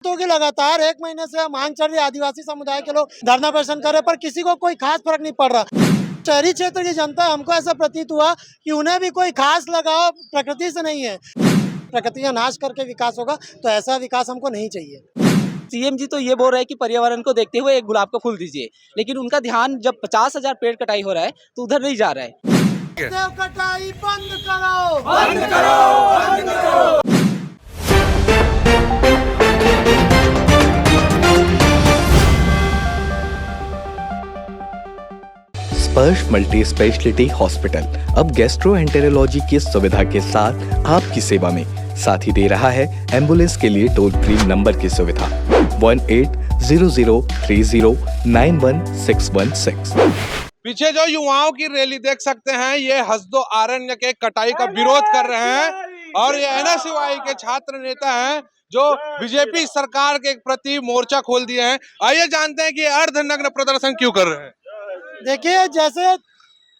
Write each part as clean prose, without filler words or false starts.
तो कि लगातार 1 महीने से मांग चल रही है, आदिवासी समुदाय के लोग धरना प्रदर्शन कर रहे, पर किसी को कोई खास फर्क नहीं पड़ रहा। शहरी क्षेत्र की जनता, हमको ऐसा प्रतीत हुआ कि उन्हें भी कोई खास लगाव प्रकृति से नहीं है। प्रकृति का नाश करके विकास होगा, तो ऐसा विकास हमको नहीं चाहिए। सीएम जी तो ये बोल रहे हैं कि पर्यावरण को देखते हुए एक गुलाब का फूल दीजिए, लेकिन उनका ध्यान जब 50,000 पेड़ कटाई हो रहा है तो उधर नहीं जा रहा है। कटाई बंद करो, बंद करो, बंद करो। स्पर्श मल्टी स्पेशलिटी हॉस्पिटल अब गैस्ट्रोएंटेरोलॉजी की सुविधा के साथ आपकी सेवा में, साथ ही दे रहा है एम्बुलेंस के लिए टोल फ्री नंबर की सुविधा 180030911616। पीछे जो युवाओं की रैली देख सकते हैं, ये हसदो आरण्य के कटाई का विरोध कर रहे हैं और ये एनएसयूआई के छात्र नेता हैं जो बीजेपी सरकार के प्रति मोर्चा खोल दिए हैं। आइए जानते हैं कि अर्धनग्न प्रदर्शन क्यों कर रहे हैं। देखिए, जैसे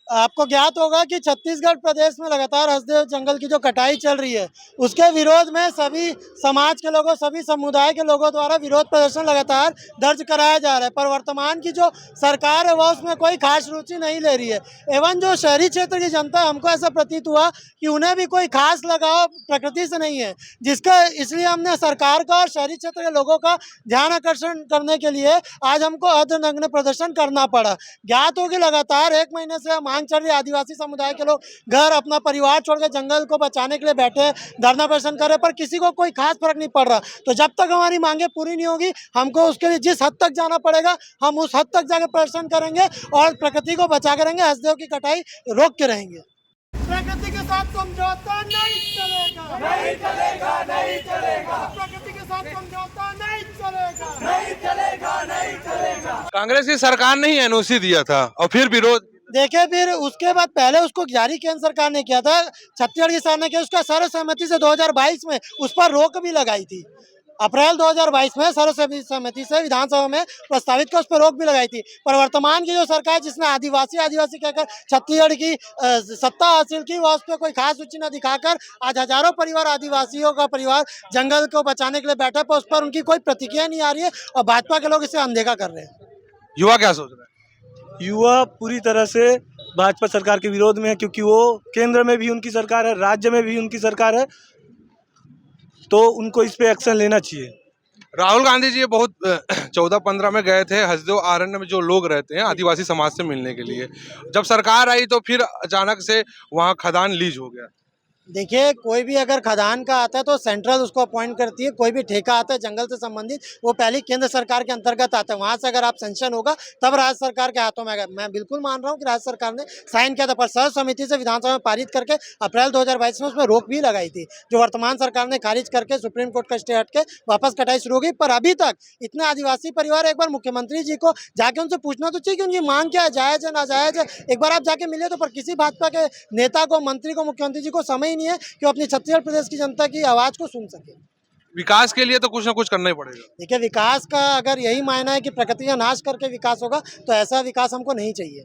आपको ज्ञात होगा कि छत्तीसगढ़ प्रदेश में लगातार हसदेव जंगल की जो कटाई चल रही है, उसके विरोध में सभी समाज के लोगों, सभी समुदाय के लोगों द्वारा विरोध प्रदर्शन लगातार दर्ज कराया जा रहा है। पर वर्तमान की जो सरकार है वह उसमें कोई खास रुचि नहीं ले रही है। एवं जो शहरी क्षेत्र की जनता, हमको ऐसा प्रतीत हुआ कि उन्हें भी कोई खास लगाव प्रकृति से नहीं है, जिसका इसलिए हमने सरकार का और शहरी क्षेत्र के लोगों का ध्यान आकर्षण करने के लिए आज हमको अर्धनग्न प्रदर्शन करना पड़ा। ज्ञात हो कि लगातार 1 महीने से चल रही आदिवासी समुदाय के लोग घर, अपना परिवार छोड़कर जंगल को बचाने के लिए बैठे, धरना प्रदर्शन कर रहे, पर किसी को कोई खास फर्क नहीं पड़ रहा। तो जब तक हमारी मांगे पूरी नहीं होगी, हमको उसके लिए जिस हद तक जाना पड़ेगा, हम उस हद तक जाकर प्रदर्शन करेंगे और प्रकृति को बचा के रहेंगे, हसदेव की कटाई रोक के रहेंगे। प्रकृति के साथ समझौता नहीं चलेगा, नहीं चलेगा, नहीं चलेगा। प्रकृति के साथ समझौता नहीं चलेगा, नहीं चलेगा, नहीं चलेगा। कांग्रेस की सरकार ने ही एनओसी दिया था और फिर विरोध। देखिए, फिर उसके बाद पहले उसको जारी केंद्र सरकार ने किया था, छत्तीसगढ़ की सरकार ने किया, उसका सर्वसम्मति से 2022 में उस पर रोक भी लगाई थी। अप्रैल 2022 में सर्वसम्मति से विधानसभा में प्रस्तावित कर उस पर रोक भी लगाई थी। पर वर्तमान की जो सरकार, जिसने आदिवासी कहकर छत्तीसगढ़ की सत्ता हासिल की, वह उस पर कोई खास रुचि न दिखाकर आज हजारों परिवार, आदिवासियों का परिवार जंगल को बचाने के लिए बैठा, पर उस पर उनकी कोई प्रतिक्रिया नहीं आ रही है और भाजपा के लोग इसे अनदेखा कर रहे हैं। युवा क्या सोच रहे हैं? युवा पूरी तरह से भाजपा सरकार के विरोध में है, क्योंकि वो केंद्र में भी उनकी सरकार है, राज्य में भी उनकी सरकार है, तो उनको इस पे एक्शन लेना चाहिए। राहुल गांधी जी बहुत 14-15 में गए थे हसदेव आरण्य में, जो लोग रहते हैं आदिवासी समाज से मिलने के लिए। जब सरकार आई तो फिर अचानक से वहाँ खदान लीज हो गया। देखिए, कोई भी अगर खदान का आता है तो सेंट्रल उसको अपॉइंट करती है। कोई भी ठेका आता है जंगल से संबंधित, वो पहले केंद्र सरकार के अंतर्गत आता है। वहां से अगर आप सैंक्शन होगा तब राज्य सरकार के हाथों में आएगा। मैं बिल्कुल मान रहा हूं कि राज्य सरकार ने साइन किया था, पर सर्व समिति से विधानसभा में पारित करके अप्रैल 2022 में उसमें रोक भी लगाई थी, जो वर्तमान सरकार ने खारिज करके सुप्रीम कोर्ट का स्टे हट के वापस कटाई शुरू हो गई। पर अभी तक इतने आदिवासी परिवार, एक बार मुख्यमंत्री जी को जाके उनसे पूछना तो चाहिए कि उनकी मांग क्या है, जायज है, नाजायज है। एक बार आप जाके मिले तो, पर किसी भाजपा के नेता को, मंत्री को, मुख्यमंत्री जी को समय ही नहीं है कि अपनी छत्तीसगढ़ प्रदेश की जनता की आवाज को सुन सके। विकास के लिए तो कुछ ना कुछ करना ही पड़ेगा। देखिए, विकास का अगर यही मायना है कि प्रकृति का नाश करके विकास होगा, तो ऐसा विकास हमको नहीं चाहिए।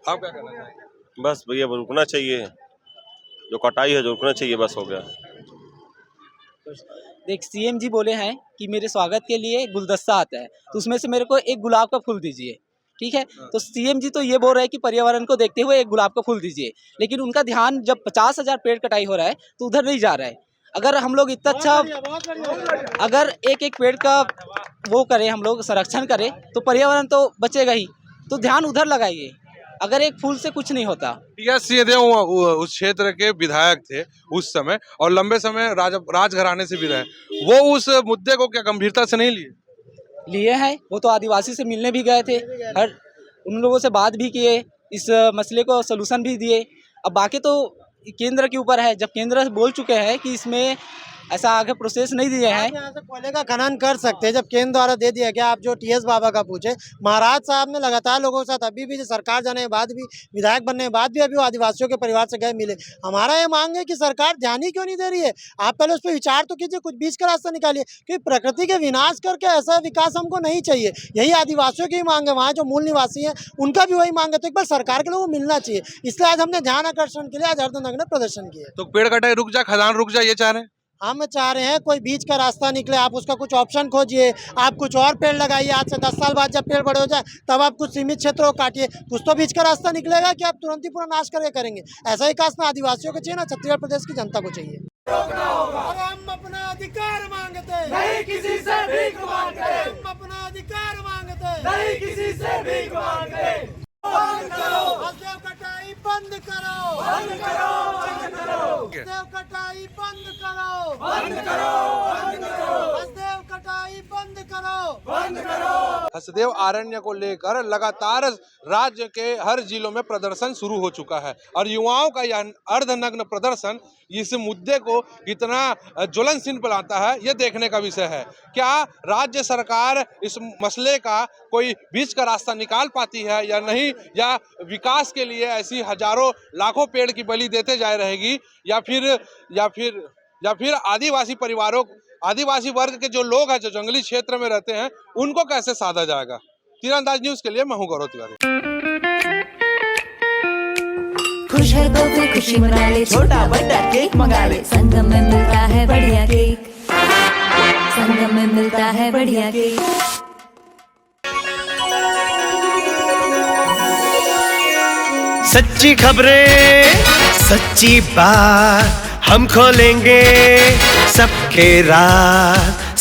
आप क्या कहना चाहेंगे? बस भैया रुकना चाहिए, जो कटाई है जो रुकना चाहिए, बस हो गया। देख, सीएम जी बोले हैं कि मेरे स्वागत के लिए गुलदस्ता आता है, तो उसमें से मेरे को एक गुलाब का फूल दीजिए, ठीक है। तो सीएम जी तो ये बोल रहे हैं कि पर्यावरण को देखते हुए एक गुलाब का फूल दीजिए, लेकिन उनका ध्यान जब 50,000 पेड़ कटाई हो रहा है तो उधर नहीं जा रहा है। अगर हम लोग इतना अच्छा, अगर एक पेड़ का वो करें, हम लोग संरक्षण करें, तो पर्यावरण तो बचेगा ही। तो ध्यान उधर लगाइए, अगर एक फूल से कुछ नहीं होता। टीएस सिंहदेव उस क्षेत्र के विधायक थे उस समय, और लंबे समय राजघराने से भी रहे। वो उस मुद्दे को क्या गंभीरता से नहीं लिए हैं। वो तो आदिवासी से मिलने भी गए थे, हर उन लोगों से बात भी किए, इस मसले को सलूशन भी दिए। अब बाकी तो केंद्र के ऊपर है। जब केंद्र बोल चुके हैं कि इसमें ऐसा आगे प्रोसेस नहीं दिए हैं, यहाँ से कोयले का खनन कर सकते हैं। जब केंद्र द्वारा दे दिया गया, आप जो टीएस बाबा का पूछे, महाराज साहब ने लगातार लोगों के साथ, अभी भी सरकार जाने के बाद भी, विधायक बनने के बाद भी, अभी वो आदिवासियों के परिवार से गए, मिले। हमारा ये मांग है कि सरकार ध्यान ही क्यों नहीं दे रही है। आप पहले उस पर विचार तो कीजिए, कुछ बीच का रास्ता निकालिए, क्योंकि प्रकृति के विनाश करके ऐसा विकास हमको नहीं चाहिए। यही आदिवासियों की मांग है, वहाँ जो मूल निवासी है उनका भी वही मांग है। तो एक बार सरकार के लोगों को मिलना चाहिए, इसलिए आज हमने ध्यान आकर्षण के लिए आज अर्धनग्न प्रदर्शन किया। तो पेड़ कटाई रुक जाए, खदान रुक जाए, ये चाह रहे हैं। हम चाह रहे हैं कोई बीच का रास्ता निकले, आप उसका कुछ ऑप्शन खोजिए, आप कुछ और पेड़ लगाइए। आज से 10 साल बाद जब पेड़ बड़े हो जाए तब आप कुछ सीमित क्षेत्रों को काटिए। कुछ तो बीच का रास्ता निकलेगा कि आप तुरंत ही पूरा नाश करके करेंगे। ऐसा ही काश ना आदिवासियों को चाहिए, ना छत्तीसगढ़ प्रदेश की जनता को चाहिए। और हम अपना अधिकार मांगते, नहीं किसी से भीख मांगते, हम अपना अधिकार मांगते, नहीं किसी से भीख मांगते। बंद करो, हसदेव कटाई बंद करो, बंद करो, बंद करो, हसदेव कटाई बंद करो, बंद करो, बंद करो, हसदेव कटाई बंद करो, बंद करो। हसदेव अरण्य को लेकर लगातार राज्य के हर जिलों में प्रदर्शन शुरू हो चुका है और युवाओं का यह अर्धनग्न प्रदर्शन इस मुद्दे को कितना ज्वलनशील बनाता है, यह देखने का विषय है। क्या राज्य सरकार इस मसले का कोई बीच का रास्ता निकाल पाती है या नहीं, या विकास के लिए ऐसी हजारों लाखों पेड़ की बलि देते जा रहेगी, या फिर आदिवासी परिवारों, आदिवासी वर्ग के जो लोग हैं जो जंगली क्षेत्र में रहते हैं, उनको कैसे साधा जाएगा। तीरंदाज न्यूज के लिए मैं हूं गौरव तिवारी। खुश है तो कोई खुशी मना ले, छोटा बड़ा केक मंगा ले, संगम में मिलता है बढ़िया केक, संगम में मिलता है बढ़िया केक। सच्ची खबरें, सच्ची बात, हम खोलेंगे सबके राज।